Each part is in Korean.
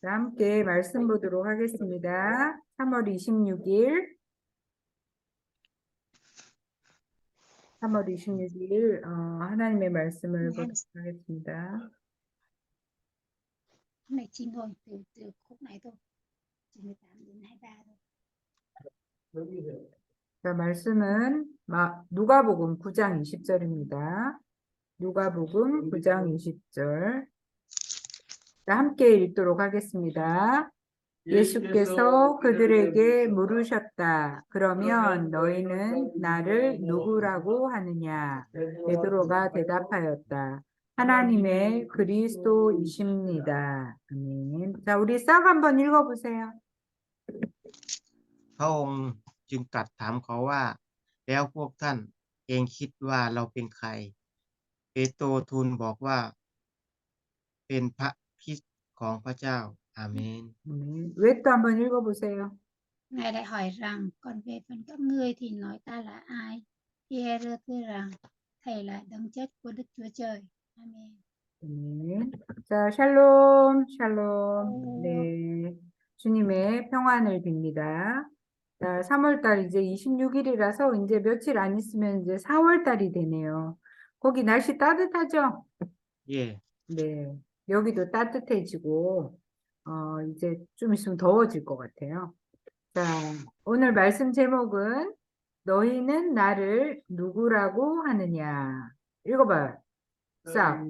자, 함께 말씀 보도록 하겠습니다. 3월 26일, 3월 26일 하나님의 말씀을 보도록 하겠습니다. Hôm nay chín thôi, từ khúc này thôi, từ 18 đến 23 thôi. 자, 말씀은 누가복음 9장 20절입니다. 누가복음 9장 20절. 자, 함께 읽도록 하겠습니다. 예수께서 그들에게 물으셨다. 그러면 너희는 나를 누구라고 하느냐? 베드로가 대답하였다. 하나님의 그리스도이십니다. 아멘. 자, 우리 싹 한번 읽어보세요. พระองค์จึงตรัสถามเขาว่าแล้วพวกท่านเองคิดว่าเราเป็นใครเปโตรทูลบอกว่าเป็นพระคริสต์ของพระเจ้าอาเมน 왜 또 한번 읽어보세요. Ngài lại hỏi rằng, còn về phần các ngươi thì nói ta là ai? Pierre thưa rằng, Thầy là đấng chết của Đức Chúa Trời. Amen. 네. 자, 샬롬, 샬롬. 네. 주님의 평안을 빕니다. 자, 3월달 이제 26일이라서 이제 며칠 안 있으면 이제 4월달이 되네요. 거기 날씨 따뜻하죠? 예. 네. 여기도 따뜻해지고, 이제 좀 있으면 더워질 것 같아요. 자, 오늘 말씀 제목은 너희는 나를 누구라고 하느냐. 읽어봐요. 싹.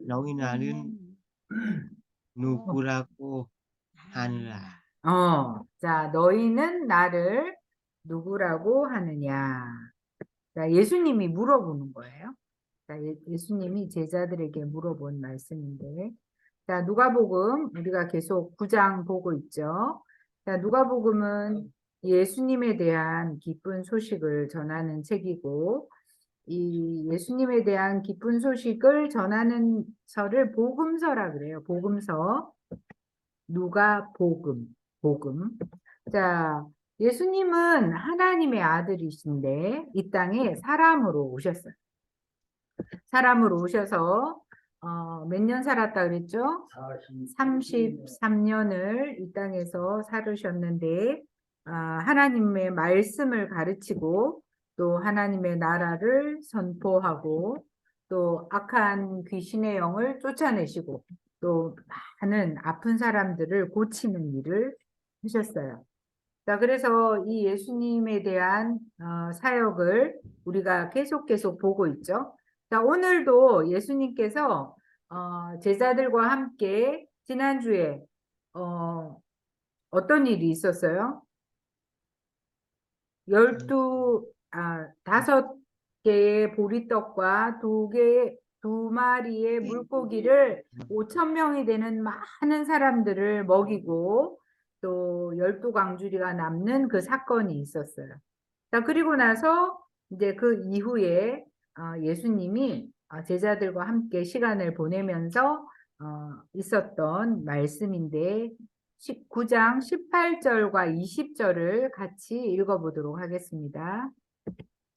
너희 나는 누구라고 하느냐. 자, 너희는 나를 누구라고 하느냐. 자, 예수님이 물어보는 거예요. 자, 예수님이 제자들에게 물어본 말씀인데, 자, 누가복음 우리가 계속 9장 보고 있죠. 자, 누가복음은 예수님에 대한 기쁜 소식을 전하는 책이고, 이 예수님에 대한 기쁜 소식을 전하는 서를 복음서라 그래요. 복음서. 누가복음. 자, 예수님은 하나님의 아들이신데 이 땅에 사람으로 오셨어요. 사람으로 오셔서 몇 년 살았다 그랬죠? 33년을 이 땅에서 살으셨는데 하나님의 말씀을 가르치고 또 하나님의 나라를 선포하고 또 악한 귀신의 영을 쫓아내시고 또 많은 아픈 사람들을 고치는 일을 하셨어요. 자, 그래서 이 예수님에 대한 사역을 우리가 계속 보고 있죠. 자, 오늘도 예수님께서 제자들과 함께 지난주에 어떤 일이 있었어요? 5개의 보리떡과 2마리의 물고기를 5,000명이 되는 많은 사람들을 먹이고 또 12광주리가 남는 그 사건이 있었어요. 자, 그리고 나서 이제 그 이후에 예수님이 제자들과 함께 시간을 보내면서 있었던 말씀인데 9장 18절과 20절을 같이 읽어보도록 하겠습니다.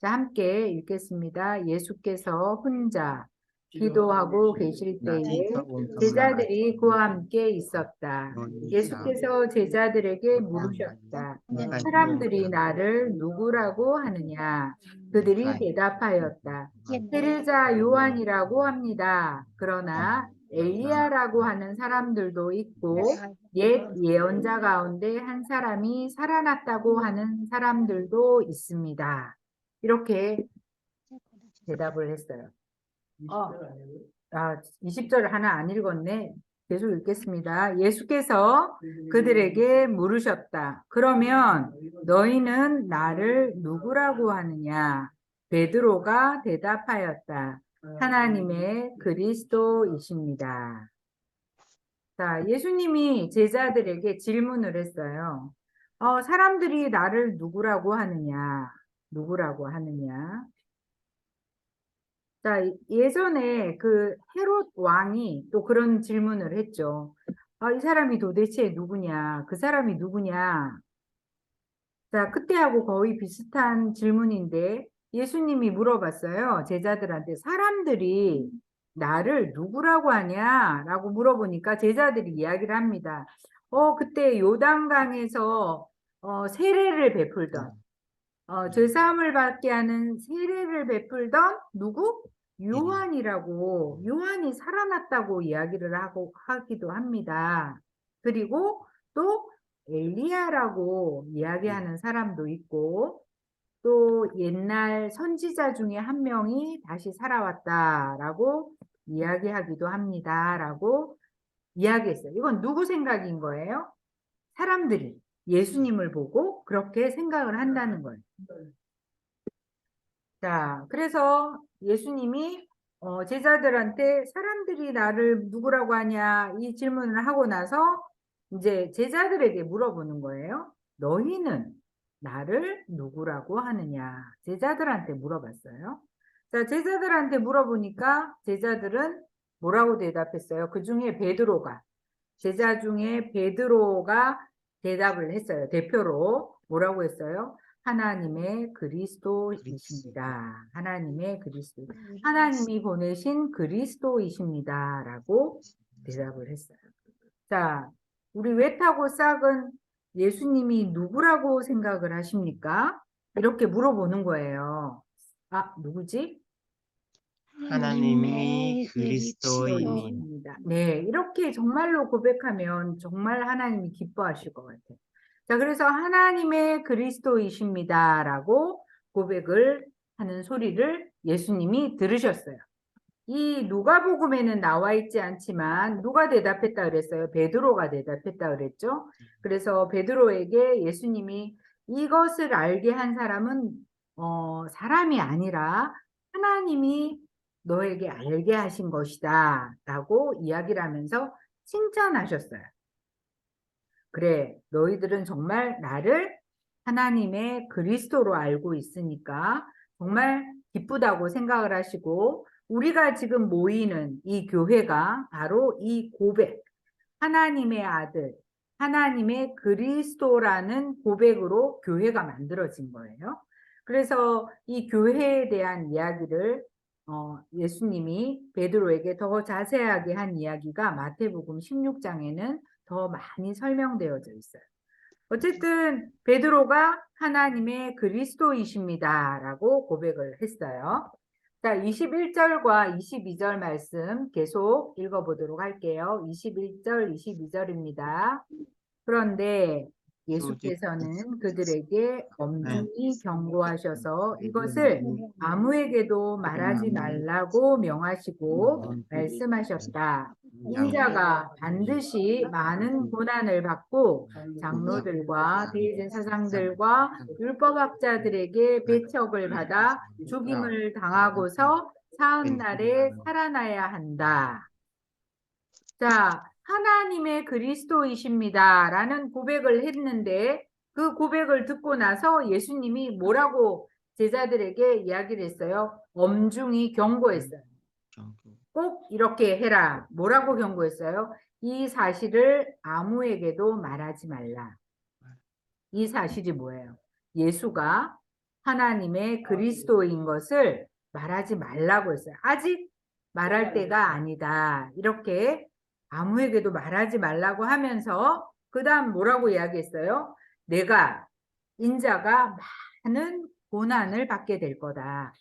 자, 함께 읽겠습니다. 예수께서 혼자 기도하고 계실 때에 제자들이 그와 함께 있었다. 예수께서 제자들에게 물으셨다. 사람들이 나를 누구라고 하느냐? 그들이 대답하였다. 세례자 요한이라고 합니다. 그러나 엘리야라고 하는 사람들도 있고 옛 예언자 가운데 한 사람이 살아났다고 하는 사람들도 있습니다. 이렇게 대답을 했어요. 20절 하나 안 읽었네. 계속 읽겠습니다. 예수께서 그들에게 물으셨다. 그러면 너희는 나를 누구라고 하느냐? 베드로가 대답하였다. 하나님의 그리스도이십니다. 자, 예수님이 제자들에게 질문을 했어요. 사람들이 나를 누구라고 하느냐? 누구라고 하느냐? 자, 예전에 그 헤롯 왕이 또 그런 질문을 했죠. 이 사람이 도대체 누구냐? 그 사람이 누구냐? 자, 그때하고 거의 비슷한 질문인데 예수님이 물어봤어요. 제자들한테 사람들이 나를 누구라고 하냐라고 물어보니까 제자들이 이야기를 합니다. 그때 요단강에서 세례를 베풀던 죄사함을 받게 하는 세례를 베풀던 누구? 요한이라고, 요한이 살아났다고 이야기를 하기도 합니다. 그리고 또 엘리야라고 이야기하는 사람도 있고, 또 옛날 선지자 중에 한 명이 다시 살아왔다라고 이야기하기도 합니다라고 이야기했어요. 이건 누구 생각인 거예요? 사람들이 예수님을 보고 그렇게 생각을 한다는 거예요. 자, 그래서 예수님이 제자들한테 사람들이 나를 누구라고 하냐 이 질문을 하고 나서 이제 제자들에게 물어보는 거예요. 너희는 나를 누구라고 하느냐? 제자들한테 물어봤어요. 자, 제자들한테 물어보니까 제자들은 뭐라고 대답했어요? 그 중에 베드로가, 제자 중에 베드로가 대답을 했어요. 대표로 뭐라고 했어요? 하나님의 그리스도이십니다. 하나님의 그리스도. 하나님이 보내신 그리스도이십니다라고 대답을 했어요. 자, 우리 외타고 싹은 예수님이 누구라고 생각을 하십니까? 이렇게 물어보는 거예요. 아, 누구지? 하나님이 그리스도입니다. 그리스도이십니다. 네, 이렇게 정말로 고백하면 정말 하나님이 기뻐하실 것 같아요. 자, 그래서 하나님의 그리스도이십니다라고 고백을 하는 소리를 예수님이 들으셨어요. 이 누가복음에는 나와 있지 않지만 누가 대답했다 그랬어요? 베드로가 대답했다 그랬죠? 그래서 베드로에게 예수님이 이것을 알게 한 사람은 사람이 아니라 하나님이 너에게 알게 하신 것이다 라고 이야기를 하면서 칭찬하셨어요. 그래, 너희들은 정말 나를 하나님의 그리스도로 알고 있으니까 정말 기쁘다고 생각을 하시고 우리가 지금 모이는 이 교회가 바로 이 고백, 하나님의 아들, 하나님의 그리스도라는 고백으로 교회가 만들어진 거예요. 그래서 이 교회에 대한 이야기를 예수님이 베드로에게 더 자세하게 한 이야기가 마태복음 16장에는 더 많이 설명되어져 있어요. 어쨌든 베드로가 하나님의 그리스도이십니다라고 고백을 했어요. 자, 21절과 22절 말씀 계속 읽어보도록 할게요. 21절, 22절입니다. 그런데 예수께서는 그들에게 엄중히 경고하셔서 이것을 아무에게도 말하지 말라고 명하시고 말씀하셨다. 인자가 반드시 많은 고난을 받고 장로들과 대제사장들과 율법학자들에게 배척을 받아 죽임을 당하고서 사흘 날에 살아나야 한다. 자, 하나님의 그리스도이십니다라는 고백을 했는데 그 고백을 듣고 나서 예수님이 뭐라고 제자들에게 이야기를 했어요? 엄중히 경고했어요. 꼭 이렇게 해라. 뭐라고 경고했어요? 이 사실을 아무에게도 말하지 말라. 이 사실이 뭐예요? 예수가 하나님의 그리스도인 것을 말하지 말라고 했어요. 아직 말할 때가 아니다. 이렇게 아무에게도 말하지 말라고 하면서 그 다음 뭐라고 이야기했어요? 내가 인자가 많은 고난을 받게 될 거다.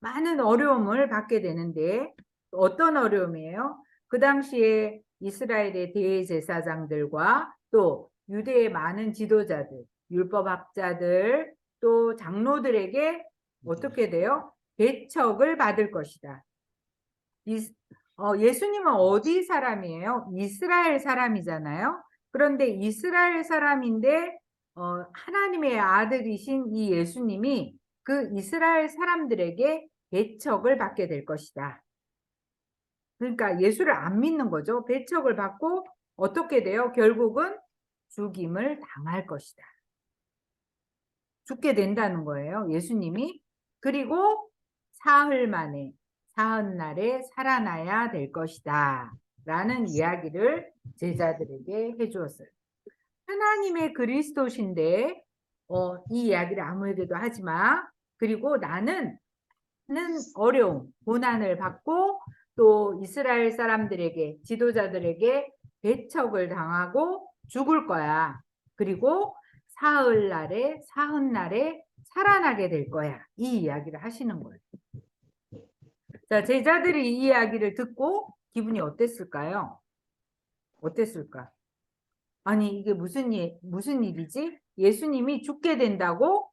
많은 어려움을 받게 되는데 어떤 어려움이에요? 그 당시에 이스라엘의 대제사장들과 또 유대의 많은 지도자들, 율법학자들, 또 장로들에게 어떻게 돼요? 배척을 받을 것이다. 예수님은 어디 사람이에요? 이스라엘 사람이잖아요. 그런데 이스라엘 사람인데 하나님의 아들이신 이 예수님이 그 이스라엘 사람들에게 배척을 받게 될 것이다. 그러니까 예수를 안 믿는 거죠. 배척을 받고 어떻게 돼요? 결국은 죽임을 당할 것이다. 죽게 된다는 거예요. 예수님이. 그리고 사흘 만에 사흘날에 살아나야 될 것이다. 라는 이야기를 제자들에게 해주었어요. 하나님의 그리스도신데 이 이야기를 아무에게도 하지 마. 그리고 나는 어려움, 고난을 받고 또 이스라엘 사람들에게, 지도자들에게 배척을 당하고 죽을 거야. 그리고 사흘날에 살아나게 될 거야. 이 이야기를 하시는 거예요. 자, 제자들이 이 이야기를 듣고 기분이 어땠을까요? 어땠을까? 아니, 이게 무슨 일이지? 예수님이 죽게 된다고?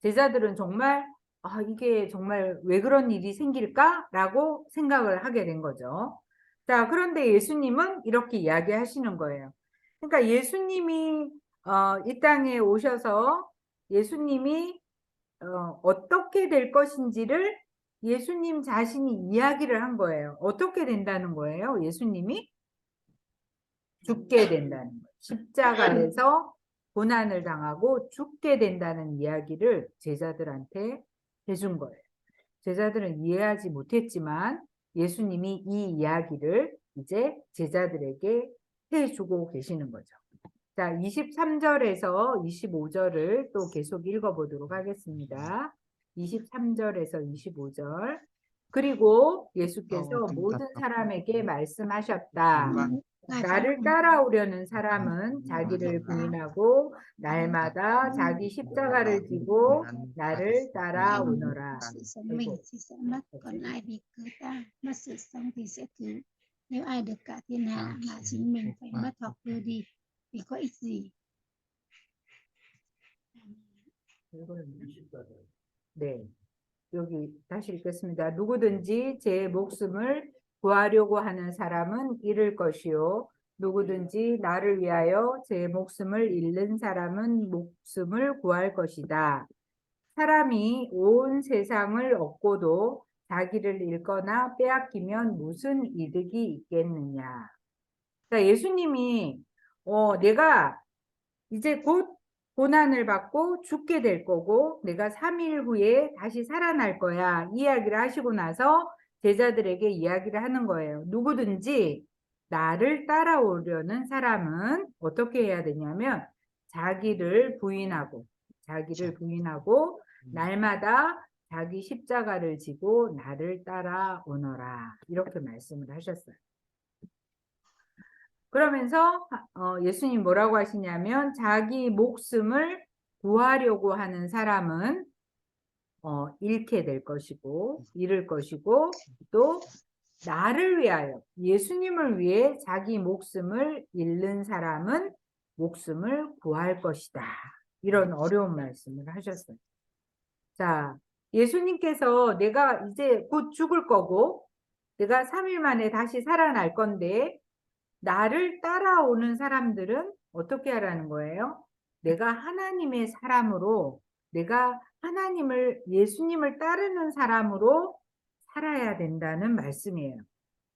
제자들은 정말, 아, 이게 정말 왜 그런 일이 생길까라고 생각을 하게 된 거죠. 자, 그런데 예수님은 이렇게 이야기하시는 거예요. 그러니까 예수님이 이 땅에 오셔서 예수님이 어떻게 될 것인지를 예수님 자신이 이야기를 한 거예요. 어떻게 된다는 거예요? 예수님이 죽게 된다는 거예요. 십자가에서 고난을 당하고 죽게 된다는 이야기를 제자들한테 해준 거예요. 제자들은 이해하지 못했지만 예수님이 이 이야기를 이제 제자들에게 해주고 계시는 거죠. 자, 23절에서 25절을 또 계속 읽어보도록 하겠습니다. 23절에서 25절. 그리고 예수께서 모든 사람에게 말씀하셨다. 나를 따라오려는 사람은 자기를 부인하고 날마다 자기 십자가를 지고 나를 따라오너라. Sự sống mình thì sẽ mất, còn ai vì cứ ta mất sự sống thì sẽ cứu. Nếu ai được cả thiên hạ mà chính mình phải mất hoặc đưa đi thì có ích gì? 네, 여기 다시 읽겠습니다. 누구든지 제 목숨을 구하려고 하는 사람은 잃을 것이요. 누구든지 나를 위하여 제 목숨을 잃는 사람은 목숨을 구할 것이다. 사람이 온 세상을 얻고도 자기를 잃거나 빼앗기면 무슨 이득이 있겠느냐. 그러니까 예수님이 내가 이제 곧 고난을 받고 죽게 될 거고 내가 3일 후에 다시 살아날 거야. 이야기를 하시고 나서 제자들에게 이야기를 하는 거예요. 누구든지 나를 따라오려는 사람은 어떻게 해야 되냐면 자기를 부인하고 날마다 자기 십자가를 지고 나를 따라오너라. 이렇게 말씀을 하셨어요. 그러면서 예수님 뭐라고 하시냐면 자기 목숨을 구하려고 하는 사람은 잃게 될 것이고 잃을 것이고 또 나를 위하여 예수님을 위해 자기 목숨을 잃는 사람은 목숨을 구할 것이다. 이런 어려운 말씀을 하셨어요. 자, 예수님께서 내가 이제 곧 죽을 거고 내가 3일 만에 다시 살아날 건데 나를 따라오는 사람들은 어떻게 하라는 거예요? 내가 하나님의 사람으로, 내가 예수님을 따르는 사람으로 살아야 된다는 말씀이에요.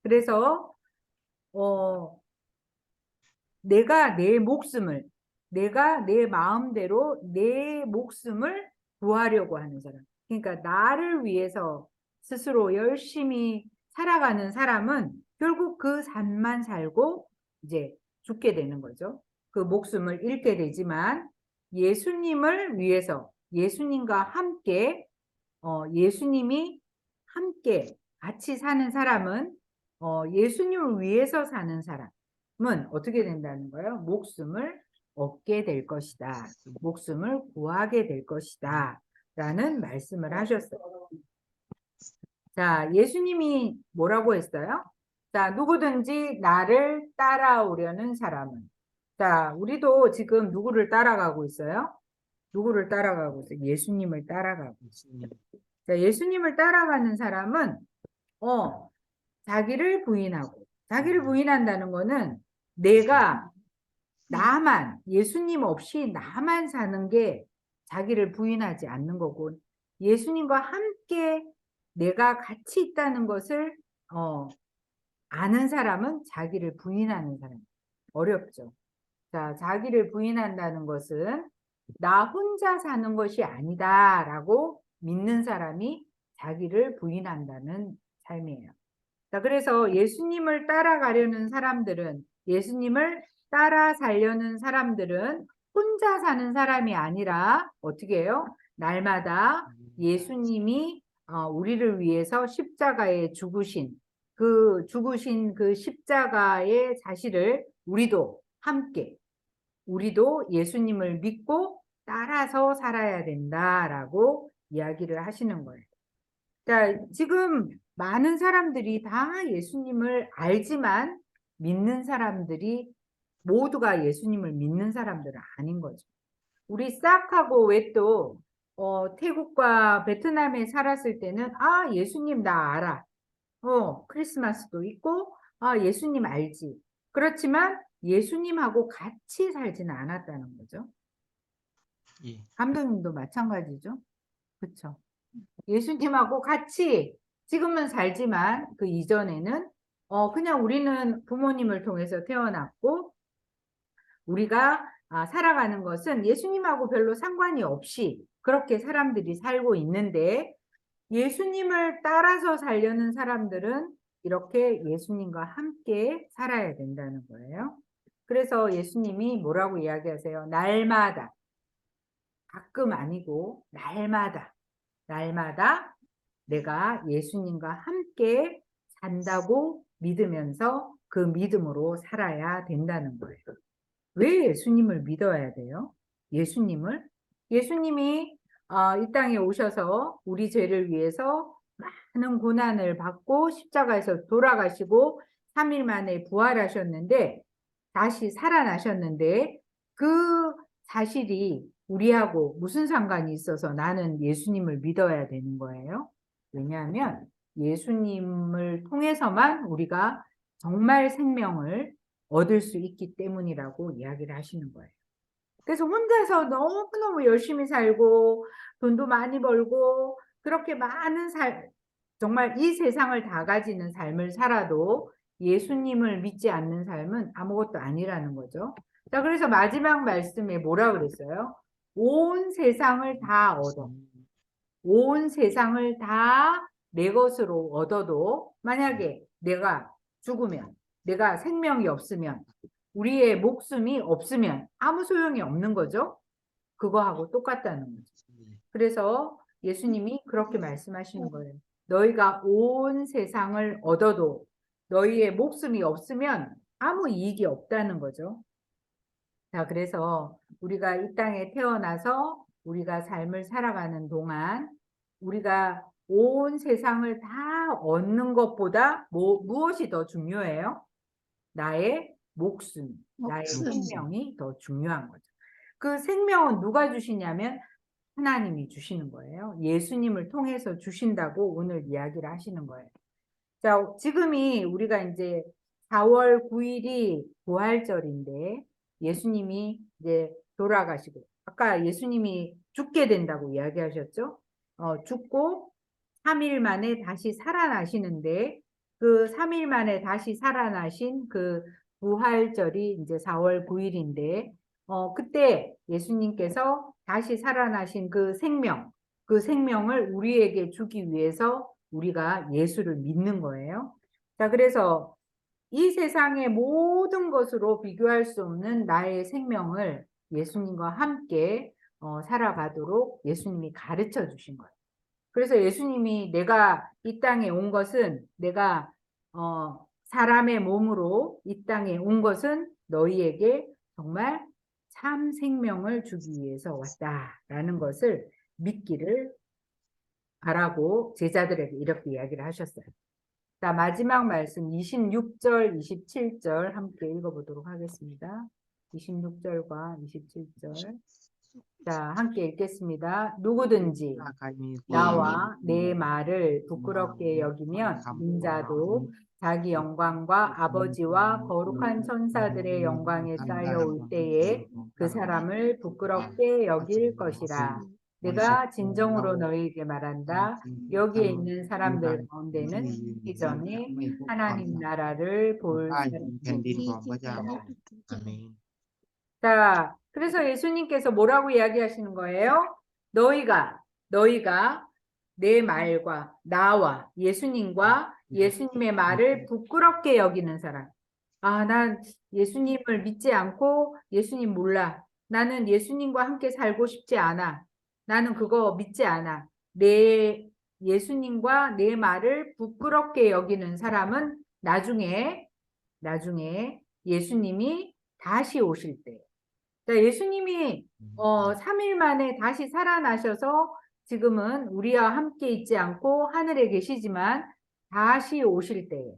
그래서, 내가 내 마음대로 내 목숨을 구하려고 하는 사람. 그러니까 나를 위해서 스스로 열심히 살아가는 사람은 결국 그 삶만 살고 이제 죽게 되는 거죠. 그 목숨을 잃게 되지만 예수님을 위해서 예수님과 함께 예수님이 함께 같이 사는 사람은 예수님을 위해서 사는 사람은 어떻게 된다는 거예요? 목숨을 얻게 될 것이다. 목숨을 구하게 될 것이다. 라는 말씀을 하셨어요. 자, 예수님이 뭐라고 했어요? 자, 누구든지 나를 따라오려는 사람은. 자, 우리도 지금 누구를 따라가고 있어요? 누구를 따라가고 있어요? 예수님을 따라가고 있어요. 자, 예수님을 따라가는 사람은 자기를 부인한다는 거는 내가 예수님 없이 나만 사는 게 자기를 부인하지 않는 거고 예수님과 함께 내가 같이 있다는 것을 아는 사람은 자기를 부인하는 사람. 어렵죠. 자, 자기를 부인한다는 것은 나 혼자 사는 것이 아니다라고 믿는 사람이 자기를 부인한다는 삶이에요. 자, 그래서 예수님을 따라가려는 사람들은 예수님을 따라 살려는 사람들은 혼자 사는 사람이 아니라 어떻게 해요? 날마다 예수님이 우리를 위해서 십자가에 죽으신 그 죽으신 그 십자가의 사실을 우리도 함께, 우리도 예수님을 믿고 따라서 살아야 된다라고 이야기를 하시는 거예요. 자, 지금 많은 사람들이 다 예수님을 알지만 믿는 사람들이 모두가 예수님을 믿는 사람들은 아닌 거죠. 우리 싹 하고 왜 또 태국과 베트남에 살았을 때는 아, 예수님 나 알아. 크리스마스도 있고 아, 예수님 알지. 그렇지만 예수님하고 같이 살지는 않았다는 거죠. 예. 감독님도 마찬가지죠. 그렇죠. 예수님하고 같이 지금은 살지만 그 이전에는 그냥 우리는 부모님을 통해서 태어났고 우리가 살아가는 것은 예수님하고 별로 상관이 없이 그렇게 사람들이 살고 있는데 예수님을 따라서 살려는 사람들은 이렇게 예수님과 함께 살아야 된다는 거예요. 그래서 예수님이 뭐라고 이야기하세요? 날마다, 가끔 아니고 날마다 내가 예수님과 함께 산다고 믿으면서 그 믿음으로 살아야 된다는 거예요. 왜 예수님을 믿어야 돼요? 예수님이 이 땅에 오셔서 우리 죄를 위해서 많은 고난을 받고 십자가에서 돌아가시고 3일 만에 부활하셨는데 다시 살아나셨는데 그 사실이 우리하고 무슨 상관이 있어서 나는 예수님을 믿어야 되는 거예요? 왜냐하면 예수님을 통해서만 우리가 정말 생명을 얻을 수 있기 때문이라고 이야기를 하시는 거예요. 그래서 혼자서 너무너무 열심히 살고 돈도 많이 벌고 그렇게 많은 정말 이 세상을 다 가지는 삶을 살아도 예수님을 믿지 않는 삶은 아무것도 아니라는 거죠. 자, 그래서 마지막 말씀에 뭐라 그랬어요? 온 세상을 다 얻어. 온 세상을 다 내 것으로 얻어도 만약에 내가 죽으면, 내가 생명이 없으면, 우리의 목숨이 없으면 아무 소용이 없는 거죠. 그거하고 똑같다는 거죠. 그래서 예수님이 그렇게 말씀하시는 거예요. 너희가 온 세상을 얻어도 너희의 목숨이 없으면 아무 이익이 없다는 거죠. 자, 그래서 우리가 이 땅에 태어나서 우리가 삶을 살아가는 동안 우리가 온 세상을 다 얻는 것보다 무엇이 더 중요해요? 나의 목숨, 나의 생명이 더 중요한 거죠. 그 생명은 누가 주시냐면 하나님이 주시는 거예요. 예수님을 통해서 주신다고 오늘 이야기를 하시는 거예요. 자, 지금이 우리가 이제 4월 9일이 부활절인데 예수님이 이제 돌아가시고 아까 예수님이 죽게 된다고 이야기하셨죠? 죽고 3일 만에 다시 살아나시는데 그 3일 만에 다시 살아나신 그 부활절이 이제 4월 9일인데 그때 예수님께서 다시 살아나신 그 생명을 우리에게 주기 위해서 우리가 예수를 믿는 거예요. 자, 그래서 이 세상의 모든 것으로 비교할 수 없는 나의 생명을 예수님과 함께 살아가도록 예수님이 가르쳐 주신 거예요. 그래서 예수님이 내가 이 땅에 온 것은 내가 사람의 몸으로 이 땅에 온 것은 너희에게 정말 참 생명을 주기 위해서 왔다라는 것을 믿기를 바라고 제자들에게 이렇게 이야기를 하셨어요. 자, 마지막 말씀 26절, 27절 함께 읽어보도록 하겠습니다. 26절과 27절. 자, 함께 읽겠습니다. 누구든지 나와 내 말을 부끄럽게 여기면 인자도 자기 영광과 아버지와 거룩한 천사들의 영광에 쌓여올 때에 그 사람을 부끄럽게 여길 것이라. 내가 진정으로 너희에게 말한다. 여기에 있는 사람들 가운데는 죽기 전에 하나님 나라를 볼 사람이 없다. 자, 그래서 예수님께서 뭐라고 이야기하시는 거예요? 너희가 내 말과 나와 예수님과 예수님의 말을 부끄럽게 여기는 사람. 아, 난 예수님을 믿지 않고 예수님 몰라. 나는 예수님과 함께 살고 싶지 않아. 나는 그거 믿지 않아. 내 예수님과 내 말을 부끄럽게 여기는 사람은 나중에 예수님이 다시 오실 때. 자, 예수님이 3일 만에 다시 살아나셔서 지금은 우리와 함께 있지 않고 하늘에 계시지만 다시 오실 때에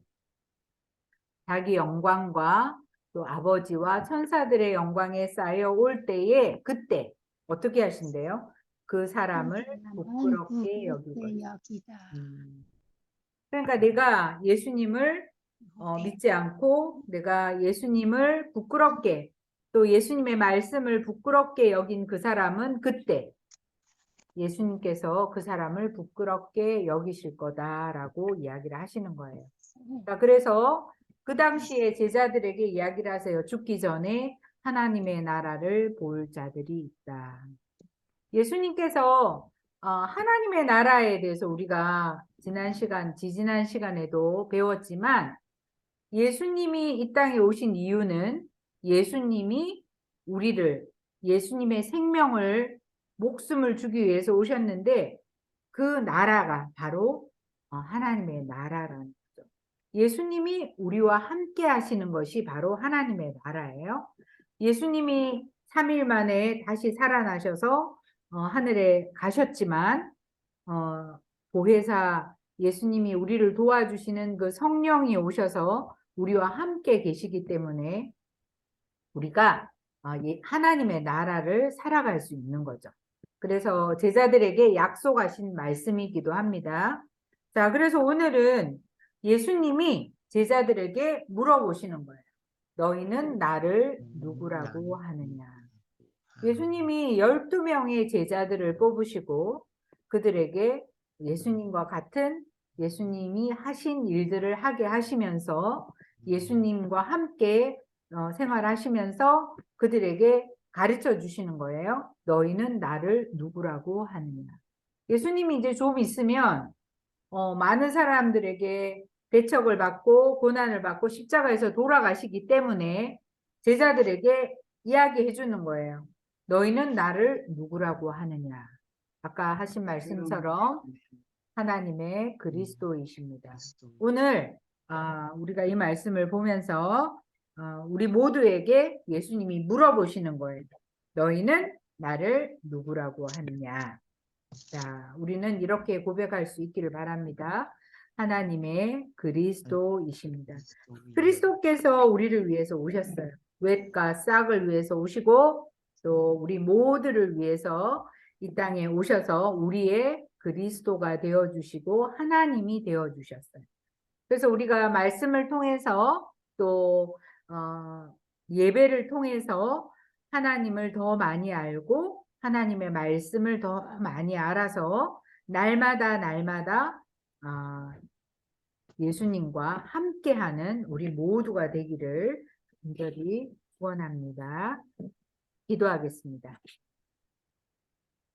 자기 영광과 또 아버지와 천사들의 영광에 쌓여 올 때에 그때 어떻게 하신대요? 그 사람을 부끄럽게 여기고. 여기다. 그러니까 내가 예수님을 믿지 않고 내가 예수님을 부끄럽게 또 예수님의 말씀을 부끄럽게 여긴 그 사람은 그때 예수님께서 그 사람을 부끄럽게 여기실 거다라고 이야기를 하시는 거예요. 자, 그래서 그 당시에 제자들에게 이야기를 하세요. 죽기 전에 하나님의 나라를 볼 자들이 있다. 예수님께서 하나님의 나라에 대해서 우리가 지지난 시간에도 배웠지만 예수님이 이 땅에 오신 이유는 예수님이 우리를 예수님의 생명을 목숨을 주기 위해서 오셨는데 그 나라가 바로 하나님의 나라라는 거죠. 예수님이 우리와 함께 하시는 것이 바로 하나님의 나라예요. 예수님이 3일 만에 다시 살아나셔서 하늘에 가셨지만 보혜사 예수님이 우리를 도와주시는 그 성령이 오셔서 우리와 함께 계시기 때문에 우리가 하나님의 나라를 살아갈 수 있는 거죠. 그래서 제자들에게 약속하신 말씀이기도 합니다. 자, 그래서 오늘은 예수님이 제자들에게 물어보시는 거예요. 너희는 나를 누구라고 하느냐? 예수님이 12명의 제자들을 뽑으시고 그들에게 예수님과 같은 예수님이 하신 일들을 하게 하시면서 예수님과 함께 생활하시면서 그들에게 가르쳐 주시는 거예요. 너희는 나를 누구라고 하느냐? 예수님이 이제 좀 있으면 많은 사람들에게 배척을 받고 고난을 받고 십자가에서 돌아가시기 때문에 제자들에게 이야기해 주는 거예요. 너희는 나를 누구라고 하느냐? 아까 하신 말씀처럼 하나님의 그리스도이십니다. 오늘 우리가 이 말씀을 보면서 우리 모두에게 예수님이 물어보시는 거예요. 너희는 나를 누구라고 하느냐? 자, 우리는 이렇게 고백할 수 있기를 바랍니다. 하나님의 그리스도이십니다. 그리스도께서 우리를 위해서 오셨어요. 웻과 싹을 위해서 오시고 또 우리 모두를 위해서 이 땅에 오셔서 우리의 그리스도가 되어주시고 하나님이 되어주셨어요. 그래서 우리가 말씀을 통해서 또 예배를 통해서 하나님을 더 많이 알고 하나님의 말씀을 더 많이 알아서 날마다 예수님과 함께하는 우리 모두가 되기를 간절히 원합니다. 기도하겠습니다.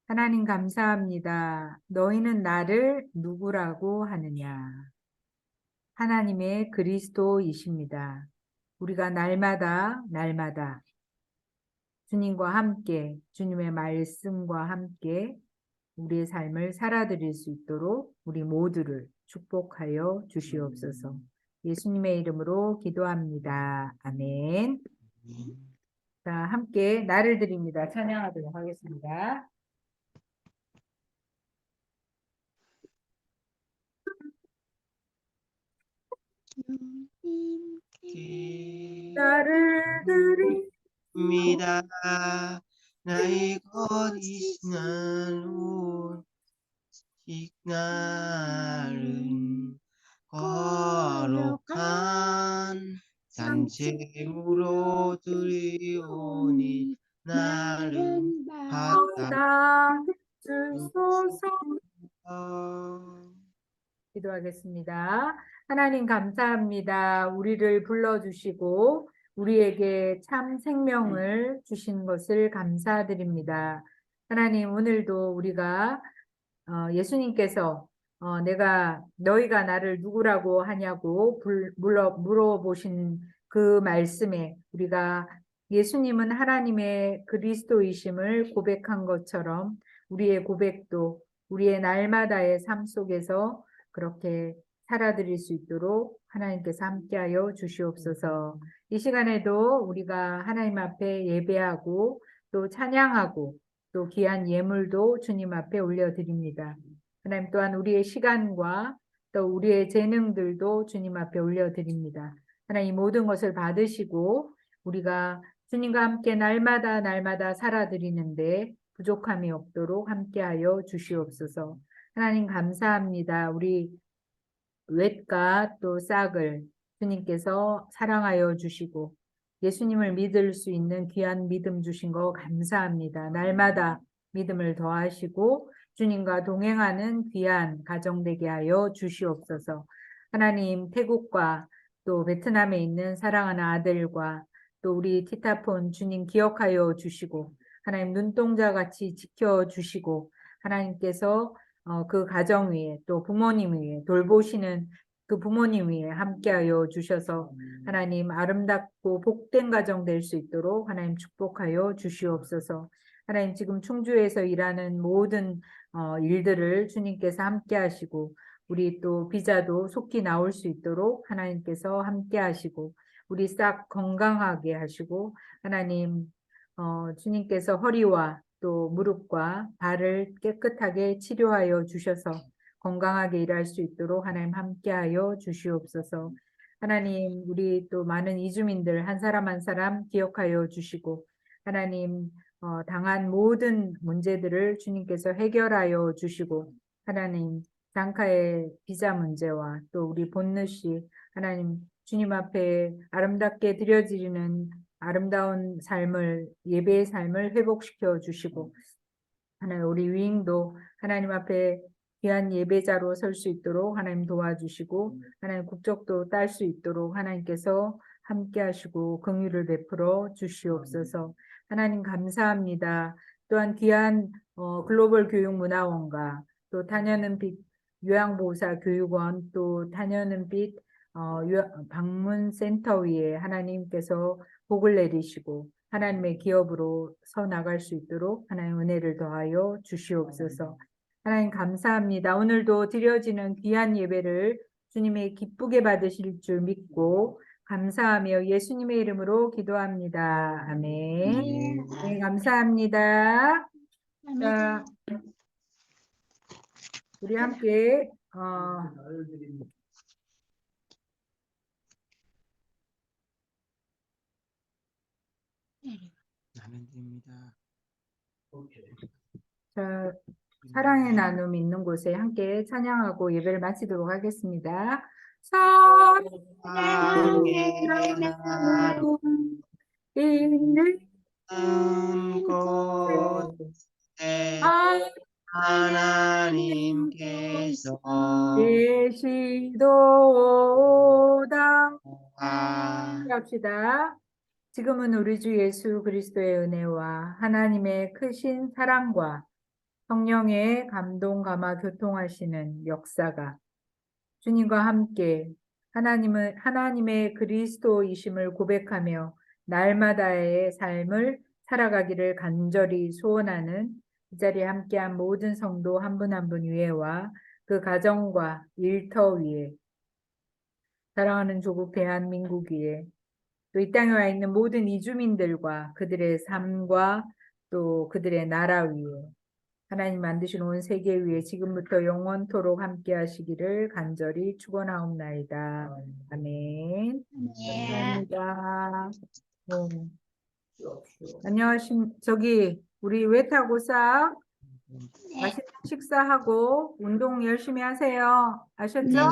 하나님 감사합니다. 너희는 나를 누구라고 하느냐? 하나님의 그리스도이십니다. 우리가 날마다 주님과 함께 주님의 말씀과 함께 우리의 삶을 살아드릴 수 있도록 우리 모두를 축복하여 주시옵소서. 예수님의 이름으로 기도합니다. 아멘. 자, 함께 나를 드립니다. 찬양하도록 하겠습니다. 나를 입니다. 나의 거짓나는 날은 거룩한 산책으로 드리오니 나를 받아 주소서. 기도하겠습니다. 하나님 감사합니다. 우리를 불러주시고 우리에게 참 생명을 주신 것을 감사드립니다. 하나님 오늘도 우리가 예수님께서 너희가 나를 누구라고 하냐고 물어보신 그 말씀에 우리가 예수님은 하나님의 그리스도이심을 고백한 것처럼 우리의 고백도 우리의 날마다의 삶 속에서 그렇게 살아드릴 수 있도록 하나님께서 함께하여 주시옵소서. 이 시간에도 우리가 하나님 앞에 예배하고 또 찬양하고 또 귀한 예물도 주님 앞에 올려드립니다. 하나님 또한 우리의 시간과 또 우리의 재능들도 주님 앞에 올려드립니다. 하나님 이 모든 것을 받으시고 우리가 주님과 함께 날마다 살아드리는데 부족함이 없도록 함께하여 주시옵소서. 하나님 감사합니다. 우리 웻과 또 싹을 주님께서 사랑하여 주시고 예수님을 믿을 수 있는 귀한 믿음 주신 거 감사합니다. 날마다 믿음을 더하시고 주님과 동행하는 귀한 가정 되게 하여 주시옵소서. 하나님 태국과 또 베트남에 있는 사랑하는 아들과 또 우리 티타폰 주님 기억하여 주시고 하나님 눈동자 같이 지켜주시고 하나님께서 그 가정 위에 또 부모님 위에 돌보시는 그 부모님 위에 함께하여 주셔서 하나님 아름답고 복된 가정 될 수 있도록 하나님 축복하여 주시옵소서. 하나님 지금 충주에서 일하는 모든 일들을 주님께서 함께하시고 우리 또 비자도 속히 나올 수 있도록 하나님께서 함께하시고 우리 싹 건강하게 하시고 하나님 주님께서 허리와 또 무릎과 발을 깨끗하게 치료하여 주셔서 건강하게 일할 수 있도록 하나님 함께하여 주시옵소서. 하나님 우리 또 많은 이주민들 한 사람 한 사람 기억하여 주시고 하나님 당한 모든 문제들을 주님께서 해결하여 주시고 하나님 장카의 비자 문제와 또 우리 본느 씨 하나님 주님 앞에 아름답게 드려지는 아름다운 삶을 예배의 삶을 회복시켜 주시고 하나님 우리 위잉도 하나님 앞에 귀한 예배자로 설 수 있도록 하나님 도와주시고 하나님 국적도 딸 수 있도록 하나님께서 함께 하시고 긍휼을 베풀어 주시옵소서. 하나님 감사합니다. 또한 귀한 글로벌 교육문화원과 또 탄현은빛 요양보호사 교육원 또 탄현은빛 방문센터 위에 하나님께서 복을 내리시고 하나님의 기업으로 서 나갈 수 있도록 하나님 은혜를 더하여 주시옵소서. 하나님 감사합니다. 오늘도 드려지는 귀한 예배를 주님의 기쁘게 받으실 줄 믿고 감사하며 예수님의 이름으로 기도합니다. 아멘. 네, 감사합니다. 자, 우리 함께 나는 드립니다. 자, 사랑의 나눔 있는 곳에 함께 찬양하고 예배를 마치도록 하겠습니다. 사랑의 나눔 있는 곳에 하나님께서 계시도다. 합시다. 지금은 우리 주 예수 그리스도의 은혜와 하나님의 크신 사랑과 성령의 감동 감화 교통하시는 역사가 주님과 함께 하나님의 그리스도이심을 고백하며 날마다의 삶을 살아가기를 간절히 소원하는 이 자리에 함께한 모든 성도 한 분 한 분 위에와 그 가정과 일터 위에 사랑하는 조국 대한민국 위에 또 이 땅에 와 있는 모든 이주민들과 그들의 삶과 또 그들의 나라 위에 하나님 만드신 온 세계 위에 지금부터 영원토록 함께 하시기를 간절히 축원하옵나이다. 아멘. 감사합니다. 저기 우리 웨타고 싹 맛있는 식사하고 운동 열심히 하세요. 아셨죠?